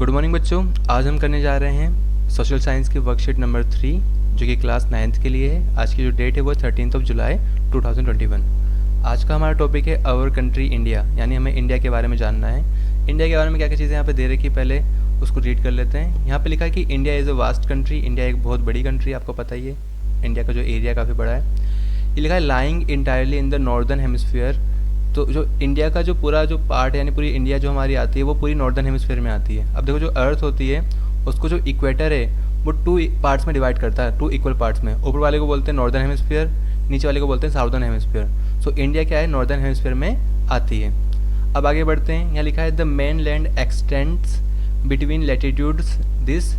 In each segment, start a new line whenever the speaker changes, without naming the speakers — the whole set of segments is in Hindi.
गुड मॉर्निंग बच्चों। आज हम करने जा रहे हैं सोशल साइंस की वर्कशीट नंबर 3 जो कि क्लास 9th के लिए है। आज की जो डेट है वो 13 जुलाई 2021। आज का हमारा टॉपिक है आवर कंट्री इंडिया, यानी हमें इंडिया के बारे में जानना है। इंडिया के बारे में क्या क्या चीज़ें यहाँ पे दे रखी है, पहले उसको रीड कर लेते हैं। यहाँ पे लिखा है कि India is a vast country. India एक बहुत बड़ी कंट्री, आपको पता ही है इंडिया का जो एरिया काफ़ी बड़ा है। ये लिखा है lying entirely in the northern hemisphere. तो जो इंडिया का जो पूरा जो पार्ट है, यानी पूरी इंडिया जो हमारी आती है वो पूरी नॉर्दर्न हेमिस्फीयर में आती है। अब देखो जो अर्थ होती है उसको जो इक्वेटर है वो 2 पार्ट्स में डिवाइड करता है, 2 इक्वल पार्ट्स में। ऊपर वाले को बोलते हैं नॉर्दर्न हेमिस्फीयर, नीचे वाले को बोलते हैं साउदर्न हेमिस्फीयर। सो इंडिया क्या है, नॉर्दर्न हेमिस्फीयर में आती है। अब आगे बढ़ते हैं। यहाँ लिखा है the main land x tends between latitudes this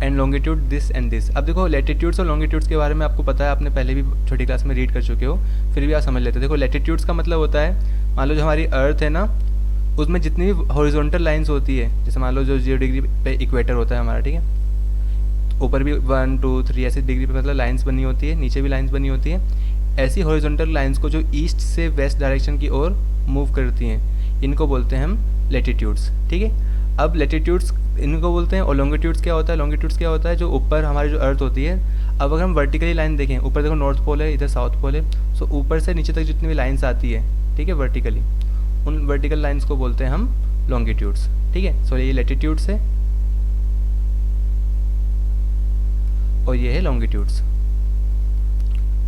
and longitude this and this. अब देखो लैटिट्यूड्स और लॉन्गिट्यूड्स के बारे में आपको पता है, आपने पहले भी छोटी क्लास में रीड कर चुके हो, फिर भी आप समझ लेते हैं। देखो लैटिट्यूड्स का मतलब होता है, मान लो जो हमारी अर्थ है ना, उसमें जितनी भी हॉरिजॉन्टल लाइंस होती है, जैसे मान लो जो 0 डिग्री पे इक्वेटर होता है हमारा, ठीक है, ऊपर भी 1 2 3 ऐसी डिग्री पे मतलब लाइंस बनी होती है, नीचे भी लाइंस बनी होती है। ऐसी हॉरिजॉन्टल लाइंस को जो ईस्ट से वेस्ट डायरेक्शन की ओर मूव करती हैं, इनको बोलते हैं हम लैटिट्यूड्स, ठीक है। अब लैटिट्यूड्स इनको बोलते हैं। और लॉन्गिट्यूड्स क्या होता है, लॉन्गिट्यूड्स क्या होता है, जो ऊपर हमारी जो अर्थ होती है। अब अगर हम वर्टिकली लाइन देखें, ऊपर देखो नॉर्थ पोल है, इधर साउथ पोल है, सो ऊपर से नीचे तक जितनी भी लाइंस आती है, ठीक है, वर्टिकली, उन वर्टिकल लाइंस को बोलते हैं हम लॉन्गिट्यूड्स, ठीक है। सो ये लैटिट्यूड्स है और ये है लॉन्गिट्यूड्स,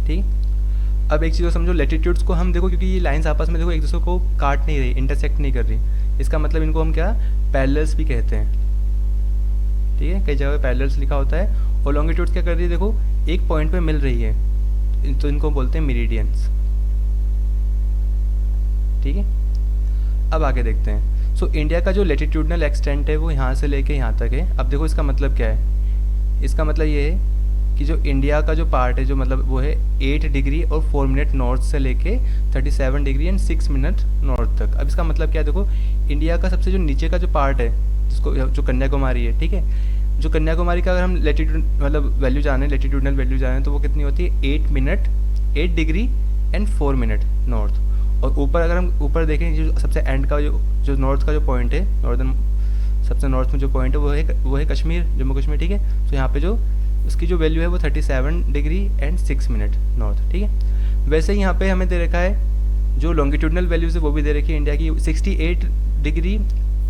ठीक। अब एक चीज़ और समझो, लैटिट्यूड्स को हम देखो, क्योंकि ये लाइंस आपस में देखो एक दूसरे को काट नहीं रही, इंटरसेक्ट नहीं कर रही, इसका मतलब इनको हम क्या पैरेलल्स भी कहते हैं, ठीक है। कई जगह पे पैरेलल्स लिखा होता है। और लॉन्गिट्यूड्स क्या कर रही है, देखो एक पॉइंट पे मिल रही है, तो इनको बोलते हैं मेरिडियंस, ठीक है। अब आगे देखते हैं। सो इंडिया का जो लैटिट्यूडनल एक्सटेंट है वो यहाँ से लेके यहाँ तक है। अब देखो इसका मतलब क्या है, इसका मतलब ये है कि जो इंडिया का जो पार्ट है, जो मतलब वो है 8 डिग्री और 4 मिनट नॉर्थ से लेके 37 डिग्री एंड 6 मिनट नॉर्थ तक। अब इसका मतलब क्या है, देखो इंडिया का सबसे जो नीचे का जो पार्ट है, जिसको जो कन्याकुमारी है, ठीक है, जो कन्याकुमारी का अगर हम लैटिट्यूड मतलब वैल्यू जाने, लैटिट्यूडनल वैल्यू जाने, तो वो कितनी होती है 8 डिग्री एंड 4 मिनट नॉर्थ। और ऊपर अगर हम ऊपर देखें, जो सबसे एंड का जो नॉर्थ का जो पॉइंट है, नॉर्दर्न सबसे नॉर्थ में जो पॉइंट है वो है कश्मीर, जम्मू कश्मीर, ठीक है। तो यहाँ पे जो उसकी जो वैल्यू है वो 37 डिग्री एंड 6 मिनट नॉर्थ, ठीक है। वैसे ही यहाँ पे हमें दे रखा है जो लॉन्गिट्यूडनल वैल्यूज़ है वो भी दे रखी है इंडिया की। 68 डिग्री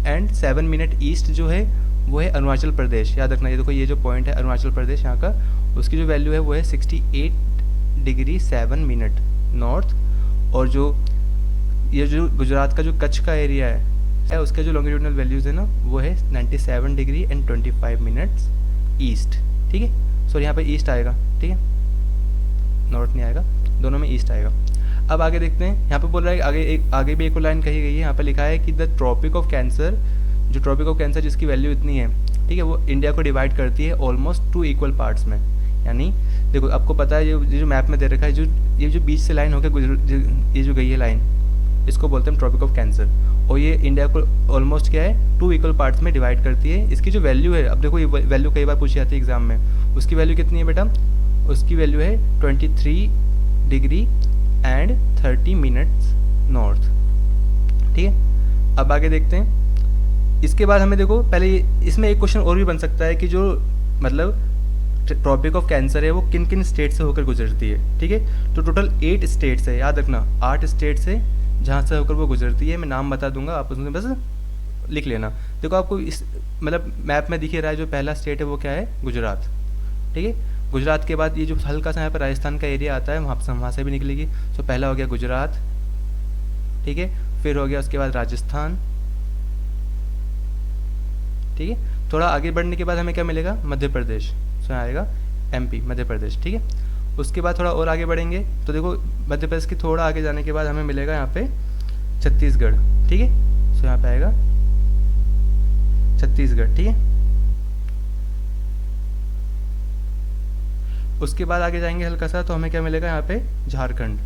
एंड 7 मिनट ईस्ट जो है वो है अरुणाचल प्रदेश। याद रखना, ये देखो ये जो पॉइंट है अरुणाचल प्रदेश यहाँ का, उसकी जो वैल्यू है वो है 68 डिग्री 7 मिनट नॉर्थ। और जो ये जो गुजरात का जो कच्छ का एरिया है उसके जो लॉन्गिट्यूडनल वैल्यूज़ है ना वो है 97 डिग्री एंड 25 मिनट्स ईस्ट, ठीक है। सॉरी यहाँ पे ईस्ट आएगा, ठीक है, नॉर्थ नहीं आएगा, दोनों में ईस्ट आएगा। अब आगे देखते हैं। यहाँ पे बोल रहा है आगे भी एक और लाइन कही गई है। यहाँ पे लिखा है कि द ट्रॉपिक ऑफ कैंसर, जो ट्रॉपिक ऑफ कैंसर जिसकी वैल्यू इतनी है, ठीक है, वो इंडिया को डिवाइड करती है ऑलमोस्ट 2 इक्वल पार्ट्स में। यानी देखो आपको पता है ये जो मैप में दे रखा है, ये जो बीच से लाइन होकर ये जो गई है लाइन, इसको बोलते हैं ट्रॉपिक ऑफ कैंसर। और ये इंडिया को ऑलमोस्ट क्या है 2 इक्वल पार्ट्स में डिवाइड करती है। इसकी जो वैल्यू है, अब देखो ये वैल्यू कई बार पूछी जाती है एग्जाम में, उसकी वैल्यू कितनी है बेटा, उसकी वैल्यू है 23 डिग्री एंड 30 मिनट्स नॉर्थ, ठीक है। अब आगे देखते हैं। इसके बाद हमें देखो पहले इसमें एक क्वेश्चन और भी बन सकता है कि जो मतलब ट्रॉपिक ऑफ कैंसर है वो किन किन स्टेट से होकर गुजरती है, ठीक है। तो टोटल 8 स्टेट्स है, याद रखना 8 स्टेट्स है जहाँ से होकर वो गुजरती है। मैं नाम बता दूंगा, आप उसमें बस लिख लेना। देखो आपको इस मतलब मैप में दिख रहा है, जो पहला स्टेट है वो क्या है, गुजरात, ठीक है। गुजरात के बाद ये जो हल्का सा यहाँ पर राजस्थान का एरिया आता है, वहाँ से भी निकलेगी। तो पहला हो गया गुजरात, ठीक है, फिर हो गया उसके बाद राजस्थान, ठीक है। थोड़ा आगे बढ़ने के बाद हमें क्या मिलेगा, मध्य प्रदेश, सो आएगा MP, मध्य प्रदेश, ठीक है। उसके बाद थोड़ा और आगे बढ़ेंगे तो देखो मध्य प्रदेश के थोड़ा आगे जाने के बाद हमें मिलेगा यहाँ पे छत्तीसगढ़, ठीक है। सो यहाँ पे आएगा छत्तीसगढ़, ठीक है। उसके बाद आगे जाएंगे हल्का सा तो हमें क्या मिलेगा यहाँ पे झारखंड,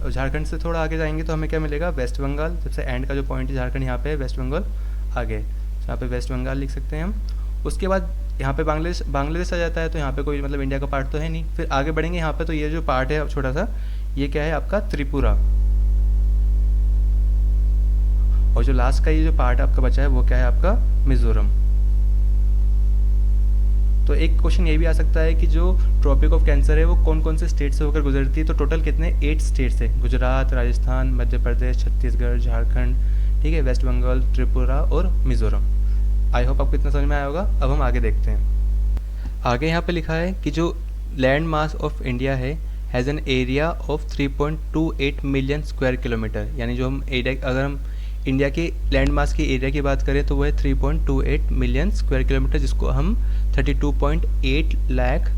और झारखंड से थोड़ा आगे जाएंगे तो हमें क्या मिलेगा, वेस्ट बंगाल। सबसे एंड का जो पॉइंट है झारखंड यहाँ पे है, वेस्ट बंगाल आगे, तो यहाँ पे वेस्ट बंगाल लिख सकते हैं हम। उसके बाद यहाँ पे बांग्लादेश आ जाता है, तो यहाँ पे कोई मतलब इंडिया का पार्ट तो है नहीं। फिर आगे बढ़ेंगे यहाँ पे, तो ये जो पार्ट है छोटा सा, ये क्या है आपका त्रिपुरा, और जो लास्ट का ये जो पार्ट आपका बचा है वो क्या है आपका मिजोरम। तो एक क्वेश्चन ये भी आ सकता है कि जो ट्रॉपिक ऑफ कैंसर है वो कौन कौन से स्टेट से होकर गुजरती है, तो टोटल कितने 8 स्टेट से, गुजरात, राजस्थान, मध्य प्रदेश, छत्तीसगढ़, झारखंड, ठीक है, वेस्ट बंगाल, त्रिपुरा और मिजोरम। आई होप आपको इतना समझ में आया होगा। अब हम आगे देखते हैं। आगे यहाँ पे लिखा है कि जो लैंड मास ऑफ इंडिया है has an area of 3.28 million square kilometre, यानी जो हम एरिया, अगर हम इंडिया के लैंड मास की एरिया की बात करें तो वो है 3.28 मिलियन स्क्वायर किलोमीटर, जिसको हम 32.8 लाख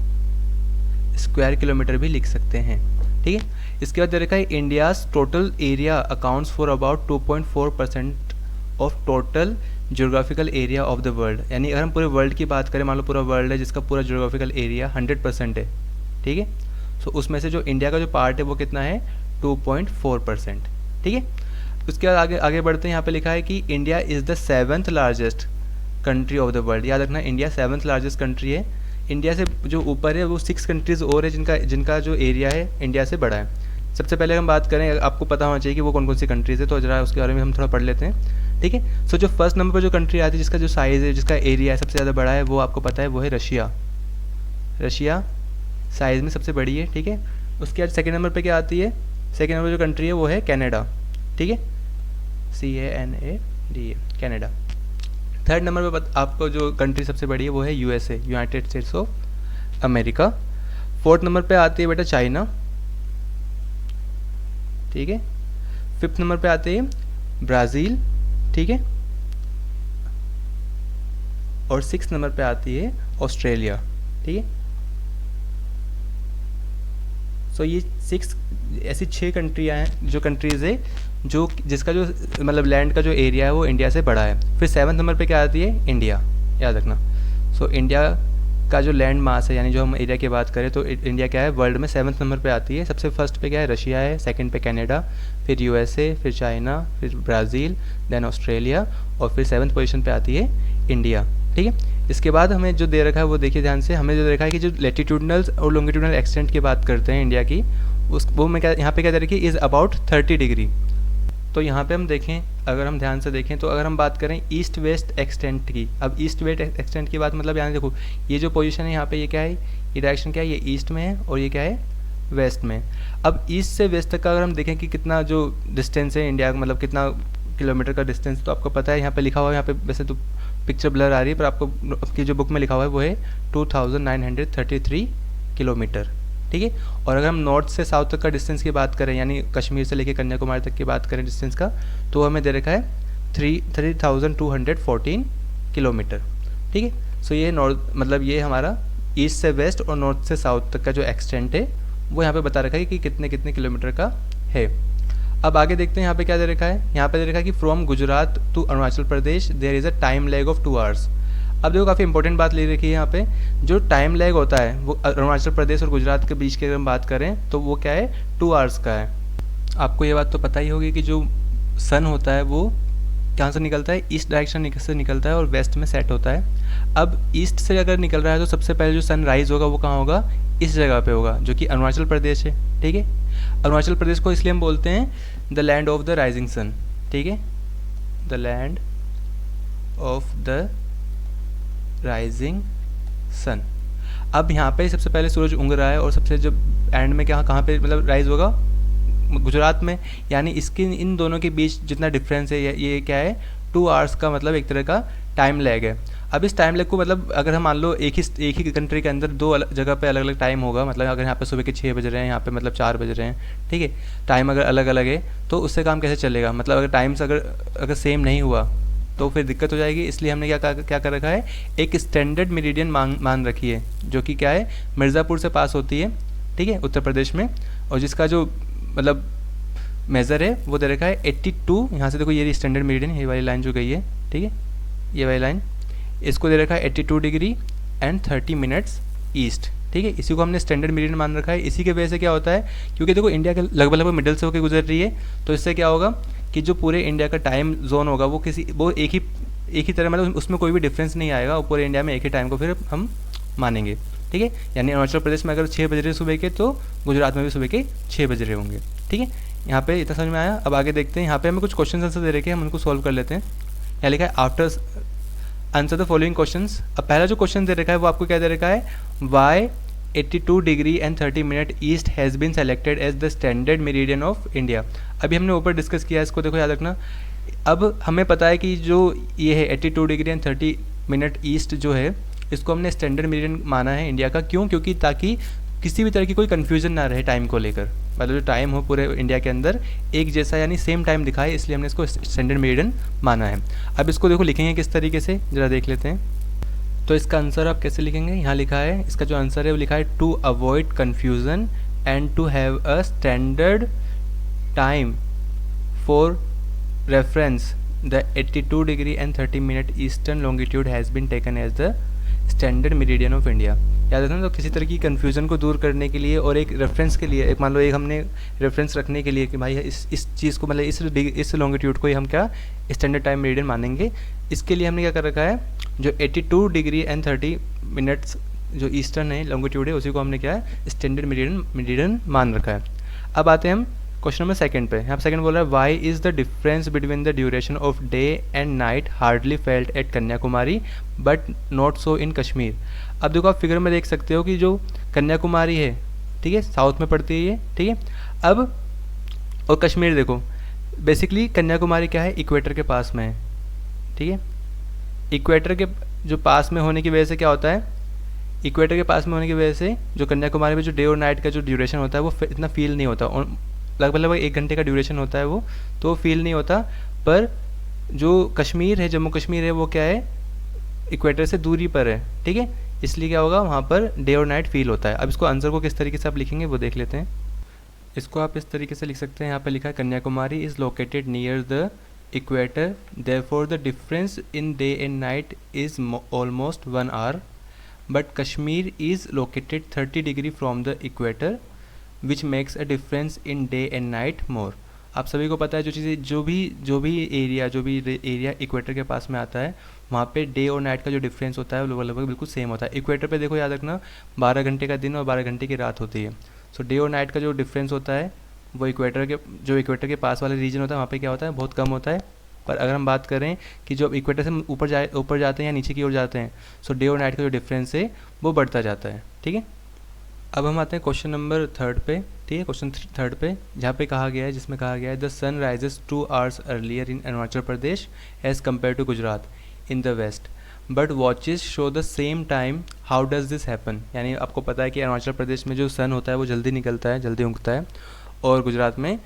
स्क्वायर किलोमीटर भी लिख सकते हैं, ठीक है। इसके बाद दे रखा है India's total area accounts for about 2.4% of total geographical area of the world, यानी अगर हम पूरे वर्ल्ड की बात करें, मान लो पूरा वर्ल्ड है जिसका पूरा ज्योग्राफिकल एरिया 100% है, ठीक है, तो उसमें से जो इंडिया का जो पार्ट है वो कितना है 2.4%, ठीक है। उसके बाद आगे बढ़ते हैं। यहाँ पे लिखा है कि India is the 7th largest country of the world. याद रखना, इंडिया 7th लार्जेस्ट कंट्री है। इंडिया से जो ऊपर है वो 6 कंट्रीज़ और है जिनका जो एरिया है इंडिया से बड़ा है। सबसे पहले हम बात करें, आपको पता होना चाहिए कि वो कौन कौन सी कंट्रीज़ है, तो जरा उसके बारे में हम थोड़ा पढ़ लेते हैं, ठीक है। सो जो फर्स्ट नंबर पर जो कंट्री आती है जिसका जो साइज़ है, जिसका एरिया है सबसे ज़्यादा बड़ा है, वो आपको पता है वो है रशिया। रशिया साइज़ में सबसे बड़ी है, ठीक है। उसके बाद सेकेंड नंबर पर क्या आती है, सेकेंड नंबर जो कंट्री है वो है कनाडा, ठीक है, CANADA, कनाडा। थर्ड नंबर पर आपको जो कंट्री सबसे बड़ी है वो है USA, United states of America. Fourth number पे आती है बेटा चाइना, ठीक है। फिफ्थ नंबर पे आते हैं ब्राज़ील, ठीक है, और सिक्स नंबर पे आती है ऑस्ट्रेलिया, ठीक है। सो ये 6 ऐसी 6 कंट्रियाँ हैं, जो कंट्रीज़ है जो जिसका जो मतलब लैंड का जो एरिया है वो इंडिया से बड़ा है। फिर 7th नंबर पे क्या आती है, इंडिया, याद रखना। सो इंडिया का जो लैंड मास है, यानी जो हम एरिया की बात करें तो इंडिया क्या है वर्ल्ड में 7th नंबर पे आती है। सबसे फर्स्ट पे क्या है, रशिया है, सेकंड पे कनाडा, फिर USA, फिर चाइना, फिर ब्राज़ील, देन ऑस्ट्रेलिया, और फिर 7th पोजीशन पे आती है इंडिया, ठीक है। इसके बाद हमें जो दे रखा है वो देखिए ध्यान से, हमें जो दे रखा है कि जो लैटिट्यूडनल और लॉन्गिट्यूडनल एक्सटेंट की बात करते हैं इंडिया की, उस वो में क्या यहाँ पे क्या दे रखी है, इज़ अबाउट 30 डिग्री। तो यहाँ पे हम देखें, अगर हम ध्यान से देखें तो अगर हम बात करें ईस्ट वेस्ट एक्सटेंट की, अब ईस्ट वेस्ट एक्सटेंट की बात मतलब यहाँ देखो, ये जो पोजीशन है यहाँ पे ये क्या है, ये डायरेक्शन क्या है, ये ईस्ट में है और ये क्या है वेस्ट में। अब ईस्ट से वेस्ट तक का अगर हम देखें कि कितना जो डिस्टेंस है इंडिया, मतलब कितना किलोमीटर का डिस्टेंस, तो आपको पता है यहाँ पे लिखा हुआ है, यहाँ पे वैसे तो पिक्चर ब्लर आ रही है पर आपकी जो बुक में लिखा हुआ है वो है 2933 किलोमीटर, ठीक है। और अगर हम नॉर्थ से साउथ तक का डिस्टेंस की बात करें, यानी कश्मीर से लेकर कन्याकुमारी तक की बात करें डिस्टेंस का, तो हमें दे रखा है 3214 किलोमीटर, ठीक है। सो ये नॉर्थ मतलब ये हमारा ईस्ट से वेस्ट और नॉर्थ से साउथ तक का जो एक्सटेंट है वो यहाँ पे बता रखा है कि कितने कितने किलोमीटर का है। अब आगे देखते हैं यहाँ पे क्या दे रखा है, यहाँ पे दे रखा है कि from Gujarat to Arunachal Pradesh there is a time lag of 2 hours. अब देखो काफ़ी इंपॉर्टेंट बात ले रखी है यहाँ पे, जो टाइम लैग होता है वो अरुणाचल प्रदेश और गुजरात के बीच की अगर हम बात करें तो वो क्या है 2 आवर्स का है। आपको ये बात तो पता ही होगी कि जो सन होता है वो कहाँ से निकलता है, ईस्ट डायरेक्शन से निकलता है और वेस्ट में सेट होता है। अब ईस्ट से अगर निकल रहा है तो सबसे पहले जो सन राइज होगा वो कहाँ होगा, इस जगह पे होगा जो कि अरुणाचल प्रदेश है, ठीक है। अरुणाचल प्रदेश को इसलिए हम बोलते हैं the land of the rising sun, ठीक है, the land of the rising sun. अब यहाँ पे सबसे पहले सूरज उग रहा है और सबसे जब एंड में कहाँ पे मतलब राइज होगा, गुजरात में, यानी इसके इन दोनों के बीच जितना डिफरेंस है ये क्या है 2 आवर्स का, मतलब एक तरह का टाइम लैग है। अब इस टाइम लैग को मतलब अगर हम मान लो एक ही कंट्री के अंदर 2 जगह पे अलग अलग टाइम होगा, मतलब अगर यहाँ पे सुबह के 6 बज रहे हैं, यहाँ पे मतलब 4 बज रहे हैं, ठीक है, टाइम अगर अलग अलग है तो उससे काम कैसे चलेगा, मतलब अगर टाइम्स अगर सेम नहीं हुआ तो फिर दिक्कत हो जाएगी। इसलिए हमने क्या कर रखा है, एक स्टैंडर्ड मेरिडियन मान रखी है जो कि क्या है मिर्ज़ापुर से पास होती है, ठीक है, उत्तर प्रदेश में, और जिसका जो मतलब मेज़र है वो दे रखा है 82। यहाँ से देखो ये स्टैंडर्ड मेरिडियन, ये वाली लाइन जो गई है, ठीक है, ये वाली लाइन, इसको दे रखा है 82 डिग्री एंड 30 मिनट्स ईस्ट, ठीक है। इसी को हमने स्टैंडर्ड मेरिडियन मान रखा है। इसी के वजह से क्या होता है, क्योंकि देखो इंडिया के लगभग मिडल से होकर गुजर रही है, तो इससे क्या होगा कि जो पूरे इंडिया का टाइम जोन होगा वो एक ही तरह, मतलब उसमें कोई भी डिफरेंस नहीं आएगा, और पूरे इंडिया में एक ही टाइम को फिर हम मानेंगे, ठीक है, यानी अरुणाचल प्रदेश में अगर 6 बज रहे सुबह के तो गुजरात में भी सुबह के 6 बज रहे होंगे। ठीक है, यहाँ पे इतना समझ में आया। अब आगे देखते हैं, यहाँ पे हमें कुछ क्वेश्चन आंसर दे रखे हैं, हम उनको सॉल्व कर लेते हैं। यहाँ लिखा है after answer the following questions. अब पहला जो क्वेश्चन दे रखा है वो आपको क्या दे रखा है, why 82 degree and 30 minute east has been selected as the standard meridian of India. अभी हमने ऊपर डिस्कस किया है, इसको देखो याद रखना। अब हमें पता है कि जो ये है 82 डिग्री एंड 30 मिनट ईस्ट जो है, इसको हमने स्टैंडर्ड मेरिडियन माना है इंडिया का। क्यों? क्योंकि ताकि किसी भी तरह की कोई कन्फ्यूजन ना रहे टाइम को लेकर, मतलब जो टाइम हो पूरे इंडिया के अंदर एक जैसा यानी सेम टाइम दिखाए, इसलिए हमने इसको स्टैंडर्ड मेरिडियन माना है। अब इसको देखो लिखेंगे किस तरीके से, ज़रा देख लेते हैं। तो इसका आंसर आप कैसे लिखेंगे, यहाँ लिखा है, इसका जो आंसर है वो लिखा है to avoid confusion and to have a standard time for reference the 82 degree and 30 minute eastern longitude has been taken as the standard meridian of India. याद रखना, तो किसी तरह की कन्फ्यूज़न को दूर करने के लिए और एक रेफरेंस के लिए, एक मान लो एक हमने रेफरेंस रखने के लिए कि भाई इस चीज़ को, मतलब इस लॉन्गिट्यूड को ही हम क्या स्टैंडर्ड टाइम मेरिडियन मानेंगे, इसके लिए हमने क्या कर रखा है, जो 82 डिग्री एंड 30 मिनट्स जो ईस्टर्न है लॉन्गिट्यूड है, उसी को हमने क्या है स्टैंडर्ड मेरिडियन मान रखा है। अब आते हैं हम क्वेश्चन नंबर सेकंड पे। यहाँ सेकंड बोल रहा है why is the difference between the duration of day and night hardly felt at Kanyakumari but not so in Kashmir. अब देखो आप फिगर में देख सकते हो कि जो कन्याकुमारी है, ठीक है, साउथ में पड़ती है ये, ठीक है। अब और कश्मीर देखो, बेसिकली कन्याकुमारी क्या है, इक्वेटर के पास में है, ठीक है। इक्वेटर के जो पास में होने की वजह से क्या होता है, इक्वेटर के पास में होने की वजह से जो कन्याकुमारी में जो डे और नाइट का जो ड्यूरेशन होता है वो इतना फील नहीं होता, और लगभग 1 घंटे का ड्यूरेशन होता है वो, तो फील नहीं होता। पर जो कश्मीर है, जम्मू कश्मीर है, वो क्या है इक्वेटर से दूरी पर है, ठीक है, इसलिए क्या होगा वहाँ पर डे और नाइट फील होता है। अब इसको आंसर को किस तरीके से आप लिखेंगे वो देख लेते हैं। इसको आप इस तरीके से लिख सकते हैं, यहाँ पर लिखा है Kanyakumari is located near the equator, therefore the difference in day and night is almost 1 hour, but Kashmir is located 30 degree from the equator which makes a difference in day and night more. आप सभी को पता है जो चीज़ें जो भी एरिया इक्वेटर के पास में आता है, वहाँ पे डे और नाइट का जो डिफरेंस होता है वो लगभग बिल्कुल सेम होता है। इक्वेटर पे देखो याद रखना 12 घंटे का दिन और 12 घंटे की रात होती है। सो डे और नाइट का जो डिफरेंस होता है वो इक्वेटर के पास वाले रीजन होता है वहाँ पे क्या होता है, बहुत कम होता है। पर अगर हम बात करें कि जो इक्वेटर से ऊपर जाते हैं या नीचे की ओर जाते हैं, सो डे और नाइट का जो डिफरेंस है वो बढ़ता जाता है, ठीक है। अब हम आते हैं क्वेश्चन नंबर 3 पे, ठीक है, क्वेश्चन 3 पे, जहाँ पे कहा गया है, जिसमें कहा गया है the sun rises 2 hours earlier in Arunachal Pradesh as compare to Gujarat in the west but watches show the same time, how does this happen. यानी आपको पता है कि अरुणाचल प्रदेश में जो सन होता है वो जल्दी निकलता है, जल्दी उगता है, और गुजरात में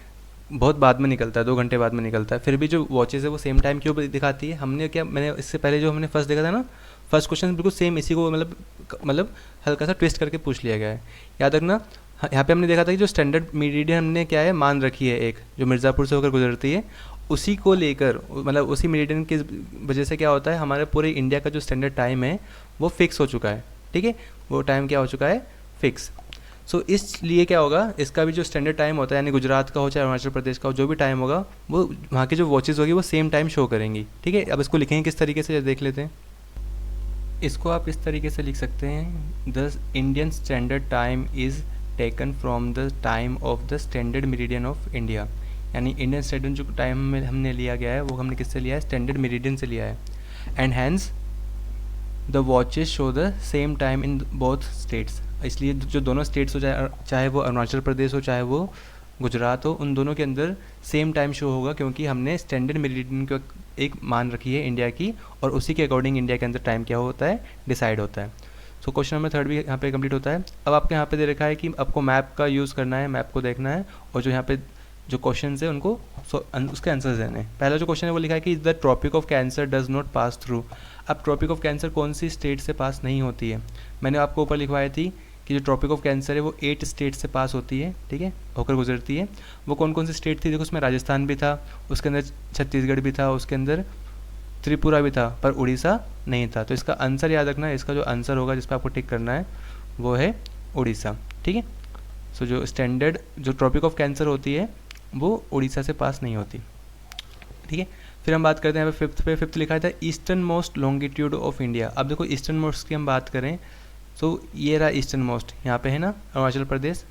बहुत बाद में निकलता है, 2 घंटे बाद में निकलता है। फिर भी जो वॉचेस है वो सेम टाइम क्यों दिखाती है। मैंने इससे पहले जो हमने फर्स्ट देखा था ना, फर्स्ट क्वेश्चन बिल्कुल सेम इसी को मतलब हल्का सा ट्विस्ट करके पूछ लिया गया है। याद रखना, यहाँ पे हमने देखा था कि जो स्टैंडर्ड मेरिडियन हमने क्या है मान रखी है, एक जो मिर्ज़ापुर से होकर गुजरती है, उसी को लेकर मतलब उसी मेरिडियन की वजह से क्या होता है, हमारे पूरे इंडिया का जो स्टैंडर्ड टाइम है वो फिक्स हो चुका है, ठीक है, वो टाइम क्या हो चुका है, फिक्स। सो इसलिए क्या होगा, इसका भी जो स्टैंडर्ड टाइम होता है, यानी गुजरात का हो चाहे अरुणाचल प्रदेश का हो, जो भी टाइम होगा वो वहाँ की जो वॉचेज़ होगी वो सेम टाइम शो करेंगी, ठीक है। अब इसको लिखेंगे किस तरीके से देख लेते हैं। इसको आप इस तरीके से लिख सकते हैं, the Indian standard time is taken from the time of the standard meridian of India. यानी इंडियन स्टैंडर्ड जो टाइम में हमने लिया गया है वो हमने किससे लिया है, स्टैंडर्ड मेरिडियन से लिया है। And hence the watches show the same time in both states. इसलिए जो दोनों स्टेट्स हो, चाहे वो अरुणाचल प्रदेश हो चाहे वो गुजरात हो, उन दोनों के अंदर सेम टाइम शो होगा, क्योंकि हमने स्टैंडर्ड मेरिडियन को एक मान रखी है इंडिया की, और उसी के अकॉर्डिंग इंडिया के अंदर टाइम क्या होता है, डिसाइड होता है। सो क्वेश्चन नंबर 3 भी यहाँ पे कंप्लीट होता है। अब आपके यहाँ पे दे रखा है कि आपको मैप का यूज़ करना है, मैप को देखना है, और जो यहाँ पे जो क्वेश्चन है उनको उसके आंसर्स देने हैं। पहला जो क्वेश्चन है वो लिखा है कि the tropic of cancer does not pass through. अब ट्रॉपिक ऑफ कैंसर कौन सी स्टेट से पास नहीं होती है, मैंने आपको ऊपर लिखवाई थी कि जो ट्रॉपिक ऑफ कैंसर है वो 8 स्टेट से पास होती है, ठीक है, होकर गुजरती है। वो कौन कौन सी स्टेट थी, देखो उसमें राजस्थान भी था, उसके अंदर छत्तीसगढ़ भी था, उसके अंदर त्रिपुरा भी था, पर उड़ीसा नहीं था। तो इसका आंसर याद रखना है, इसका जो आंसर होगा जिस पर आपको टिक करना है वो है उड़ीसा, ठीक है। सो जो स्टैंडर्ड जो ट्रॉपिक ऑफ कैंसर होती है वो उड़ीसा से पास नहीं होती, ठीक है। फिर हम बात करते हैं यहाँ पे फिफ्थ लिखा था eastern most longitude of India. अब देखो ईस्टर्न मोस्ट की हम बात करें सो ये रहा ईस्टर्न मोस्ट, यहाँ पे है ना अरुणाचल प्रदेश,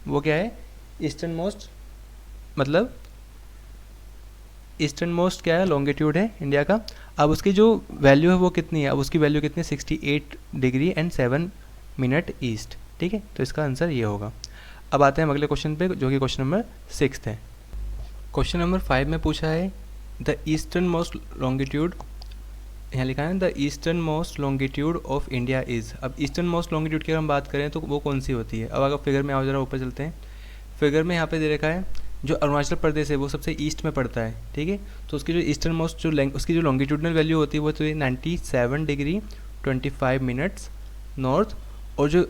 वो क्या है ईस्टर्न मोस्ट, मतलब ईस्टर्न मोस्ट क्या है लॉन्गिट्यूड है इंडिया का। अब उसकी जो वैल्यू है वो कितनी है, अब उसकी वैल्यू कितनी है 68 डिग्री एंड 7 मिनट ईस्ट, ठीक है। तो इसका आंसर ये होगा। अब आते हैं अगले क्वेश्चन पे जो कि क्वेश्चन नंबर 6 है। क्वेश्चन नंबर 5 में पूछा है द ईस्टर्न मोस्ट लॉन्गिट्यूड, यहाँ लिखा है the eastern most longitude of India is. अब ईस्टर्न मोस्ट लॉन्गिट्यूड की अगर हम बात करें तो वो कौन सी होती है। अब अगर फिगर में आओ जरा ऊपर चलते हैं, फिगर में यहाँ पे दे रखा है जो अरुणाचल प्रदेश है वो सबसे ईस्ट में पड़ता है, ठीक है। तो उसकी जो ईस्टर्न मोस्ट जो उसकी जो लॉन्गिट्यूडनल वैल्यू होती है वो तो 97 डिग्री 25 मिनट्स नॉर्थ। और जो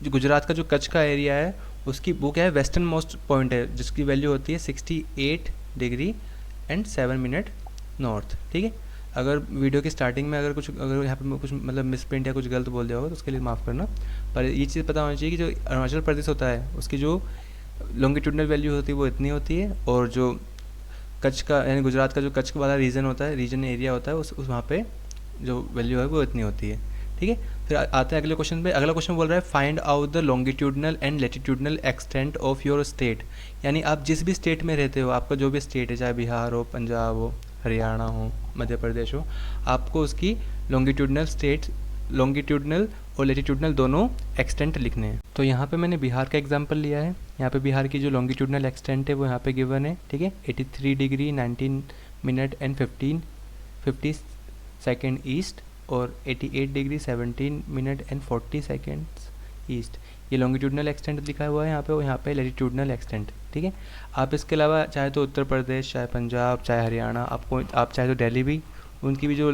गुजरात का जो कच्छ का एरिया है उसकी वो क्या है वेस्टर्न मोस्ट पॉइंट है जिसकी वैल्यू होती है 68 डिग्री एंड 7 मिनट नॉर्थ, ठीक है। अगर वीडियो की स्टार्टिंग में अगर यहाँ पे कुछ मतलब मिसप्रिंट या कुछ गलत बोल दिया होगा तो उसके लिए माफ़ करना। पर ये चीज़ पता होनी चाहिए कि जो अरुणाचल प्रदेश होता है उसकी जो लॉन्गिट्यूडनल वैल्यू होती है वो इतनी होती है, और जो कच्छ का यानी गुजरात का जो कच्छ वाला रीजन होता है, रीजन एरिया होता है उस वहाँ पे जो वैल्यू है वो इतनी होती है, ठीक है। फिर आते हैं अगले क्वेश्चन पे। अगला क्वेश्चन बोल रहा है find out the longitudinal and latitudinal extent of your state. यानी आप जिस भी स्टेट में रहते हो, आपका जो भी स्टेट है, चाहे बिहार हो, पंजाब हो, हरियाणा हो, मध्य प्रदेश हो, आपको उसकी लॉन्गिट्यूडनल और लैटिट्यूडनल दोनों एक्सटेंट लिखने हैं। तो यहाँ पे मैंने बिहार का एग्जांपल लिया है। यहाँ पे बिहार की जो लॉन्गिट्यूडनल एक्सटेंट है वो यहाँ पे गिवन है, ठीक है। 83 degree 19 minute and 50 second east और 88 degree 17 minute and 40 seconds east, ये लॉन्गिट्यूडनल एक्सटेंट लिखा हुआ है यहाँ पे, और यहाँ पे लैटिट्यूडनल एक्सटेंट, ठीक है। आप इसके अलावा चाहे तो उत्तर प्रदेश, चाहे पंजाब, चाहे हरियाणा, आप चाहे तो दिल्ली भी, उनकी भी जो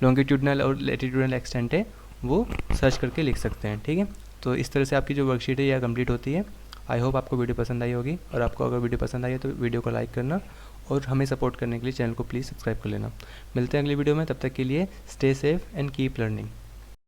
लॉन्गिट्यूडनल और लैटिट्यूडनल एक्सटेंट है वो सर्च करके लिख सकते हैं, ठीक है। तो इस तरह से आपकी जो वर्कशीट है यह कंप्लीट होती है। आई होप आपको वीडियो पसंद आई होगी, और आपको अगर वीडियो पसंद आई है तो वीडियो को लाइक करना, और हमें सपोर्ट करने के लिए चैनल को प्लीज़ सब्सक्राइब कर लेना। मिलते हैं अगली वीडियो में, तब तक के लिए stay safe and keep learning.